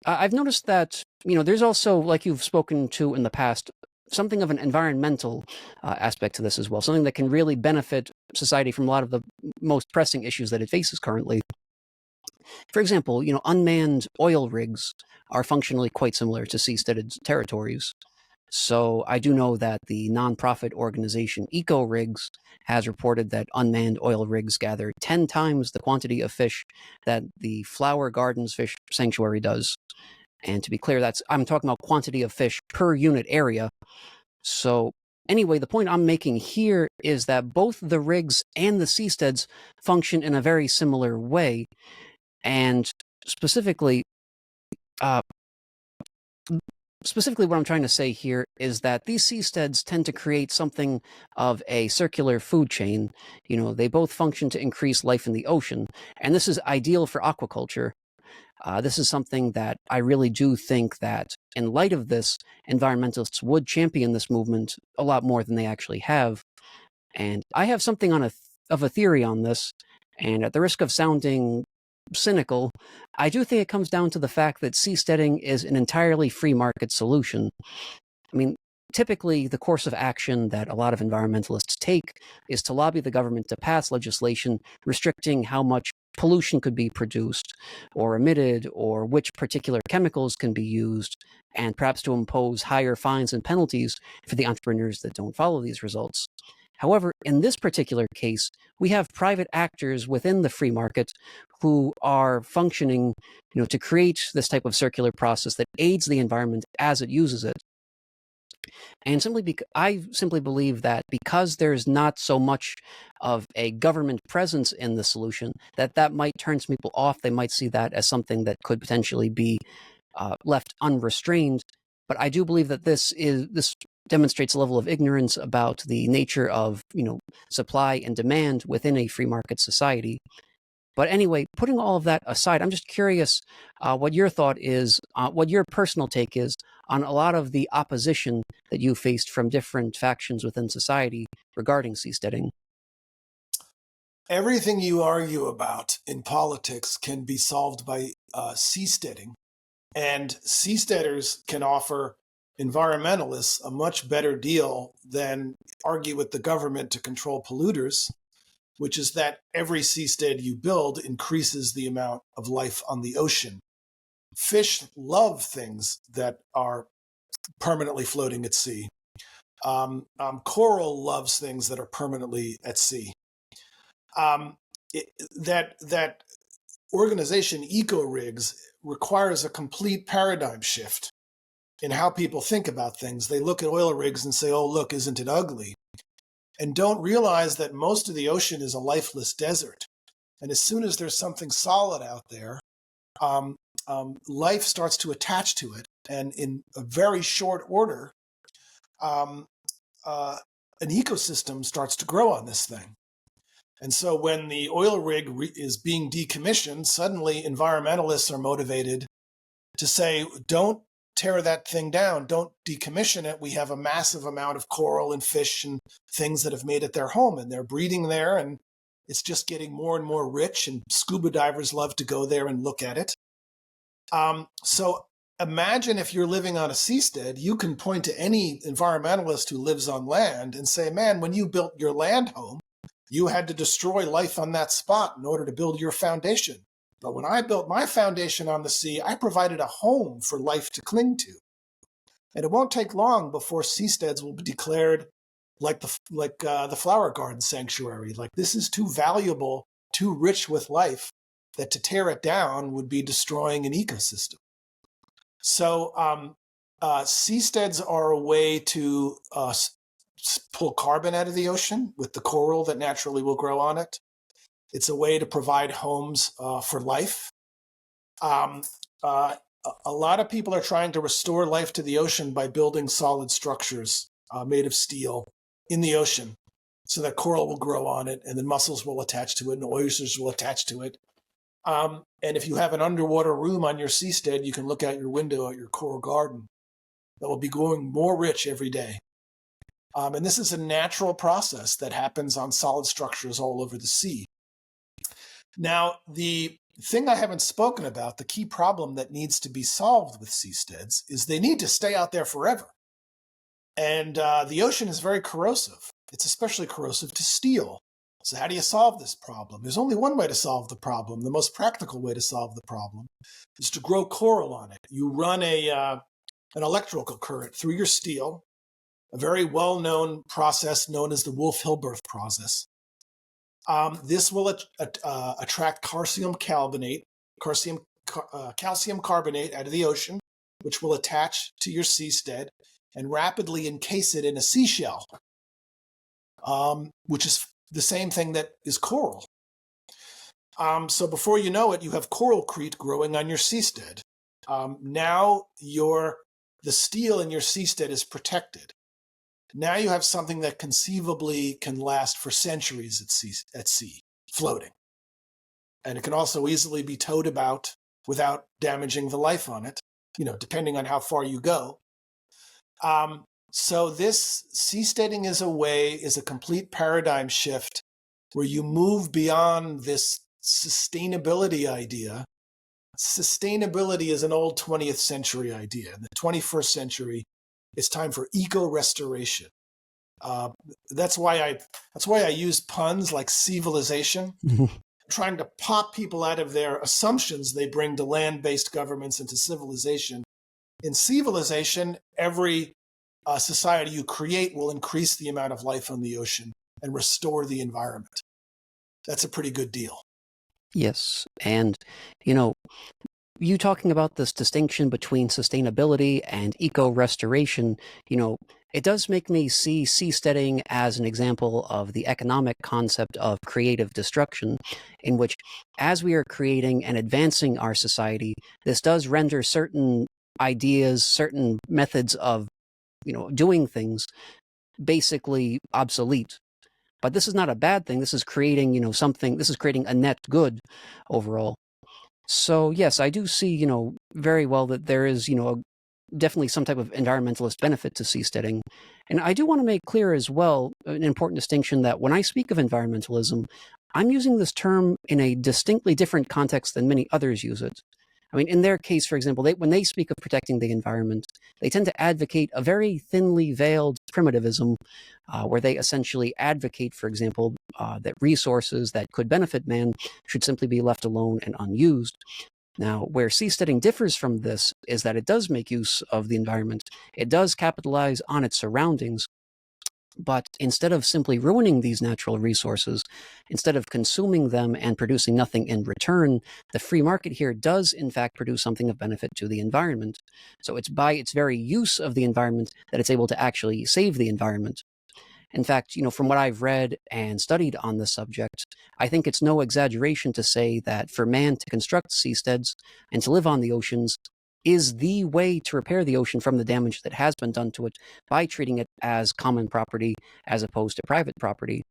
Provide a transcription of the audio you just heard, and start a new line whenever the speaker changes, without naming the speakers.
I've noticed that, there's also, like you've spoken to in the past, something of an environmental aspect to this as well, something that can really benefit society from a lot of the most pressing issues that it faces currently. For example, unmanned oil rigs are functionally quite similar to seasteaded territories. So I do know that the nonprofit organization Eco Rigs has reported that unmanned oil rigs gather 10 times the quantity of fish that the Flower Gardens Fish Sanctuary does. And to be clear, I'm talking about quantity of fish per unit area. So anyway, the point I'm making here is that both the rigs and the seasteads function in a very similar way. And specifically, uh, specifically what I'm trying to say here is that these seasteads tend to create something of a circular food chain. They both function to increase life in the ocean, and this is ideal for aquaculture. This is something that I really do think that, in light of this, environmentalists would champion this movement a lot more than they actually have. And I have something of a theory on this, and at the risk of sounding cynical, I do think it comes down to the fact that seasteading is an entirely free market solution. I mean, typically, the course of action that a lot of environmentalists take is to lobby the government to pass legislation restricting how much pollution could be produced or emitted, or which particular chemicals can be used, and perhaps to impose higher fines and penalties for the entrepreneurs that don't follow these results. However, in this particular case, we have private actors within the free market who are functioning, to create this type of circular process that aids the environment as it uses it. And I simply believe that because there's not so much of a government presence in the solution, that might turn some people off. They might see that as something that could potentially be left unrestrained. But I do believe that this demonstrates a level of ignorance about the nature of, supply and demand within a free market society. But anyway, putting all of that aside, I'm just curious what your thought is, what your personal take is on a lot of the opposition that you faced from different factions within society regarding seasteading.
Everything you argue about in politics can be solved by seasteading. And seasteaders can offer environmentalists a much better deal than argue with the government to control polluters, which is that every seastead you build increases the amount of life on the ocean. Fish love things that are permanently floating at sea. Coral loves things that are permanently at sea. That organization, Eco Rigs, requires a complete paradigm shift in how people think about things. They look at oil rigs and say, oh, look, isn't it ugly? And don't realize that most of the ocean is a lifeless desert. And as soon as there's something solid out there, life starts to attach to it. And in a very short order, an ecosystem starts to grow on this thing. And so when the oil rig is being decommissioned, suddenly environmentalists are motivated to say, don't tear that thing down, don't decommission it. We have a massive amount of coral and fish and things that have made it their home, and they're breeding there, and it's just getting more and more rich, and scuba divers love to go there and look at it. So imagine if you're living on a seastead, you can point to any environmentalist who lives on land and say, man, when you built your land home, you had to destroy life on that spot in order to build your foundation. But when I built my foundation on the sea, I provided a home for life to cling to. And it won't take long before seasteads will be declared like the Flower Garden Sanctuary. Like, this is too valuable, too rich with life, that to tear it down would be destroying an ecosystem. So seasteads are a way to pull carbon out of the ocean with the coral that naturally will grow on it. It's a way to provide homes for life. A lot of people are trying to restore life to the ocean by building solid structures made of steel in the ocean so that coral will grow on it, and then mussels will attach to it, and oysters will attach to it. And if you have an underwater room on your seastead, you can look out your window at your coral garden that will be growing more rich every day. And this is a natural process that happens on solid structures all over the sea. Now, the The thing I haven't spoken about, the key problem that needs to be solved with seasteads, is they need to stay out there forever. And the ocean is very corrosive. It's especially corrosive to steel. So how do you solve this problem? There's only one way to solve the problem. The most practical way to solve the problem is to grow coral on it. You run an electrical current through your steel, a very well-known process known as the Wolff-Hilberth process. This will attract calcium carbonate out of the ocean, which will attach to your seastead and rapidly encase it in a seashell, which is the same thing that is coral. So before you know it, you have coralcrete growing on your seastead. Now the steel in your seastead is protected. Now you have something that conceivably can last for centuries at sea, floating. And it can also easily be towed about without damaging the life on it, depending on how far you go. So this seasteading is a complete paradigm shift where you move beyond this sustainability idea. Sustainability is an old 20th century idea. In the 21st century, it's time for eco-restoration. That's why I use puns like civilization, trying to pop people out of their assumptions they bring to land-based governments and to civilization. In civilization, every society you create will increase the amount of life on the ocean and restore the environment. That's a pretty good deal.
Yes. And, you talking about this distinction between sustainability and eco-restoration, it does make me see seasteading as an example of the economic concept of creative destruction, in which, as we are creating and advancing our society, this does render certain ideas, certain methods of, doing things basically obsolete. But this is not a bad thing. This is creating, this is creating a net good overall. So yes, I do see, very well that there is, definitely some type of environmentalist benefit to seasteading. And I do want to make clear as well an important distinction that when I speak of environmentalism, I'm using this term in a distinctly different context than many others use it. I mean, in their case, for example, when they speak of protecting the environment, they tend to advocate a very thinly veiled primitivism, where they essentially advocate, for example, that resources that could benefit man should simply be left alone and unused. Now, where seasteading differs from this is that it does make use of the environment. It does capitalize on its surroundings. But instead of simply ruining these natural resources, instead of consuming them and producing nothing in return, the free market here does in fact produce something of benefit to the environment. So it's by its very use of the environment that it's able to actually save the environment. In fact, from what I've read and studied on this subject, I think it's no exaggeration to say that for man to construct seasteads and to live on the oceans is the way to repair the ocean from the damage that has been done to it by treating it as common property as opposed to private property.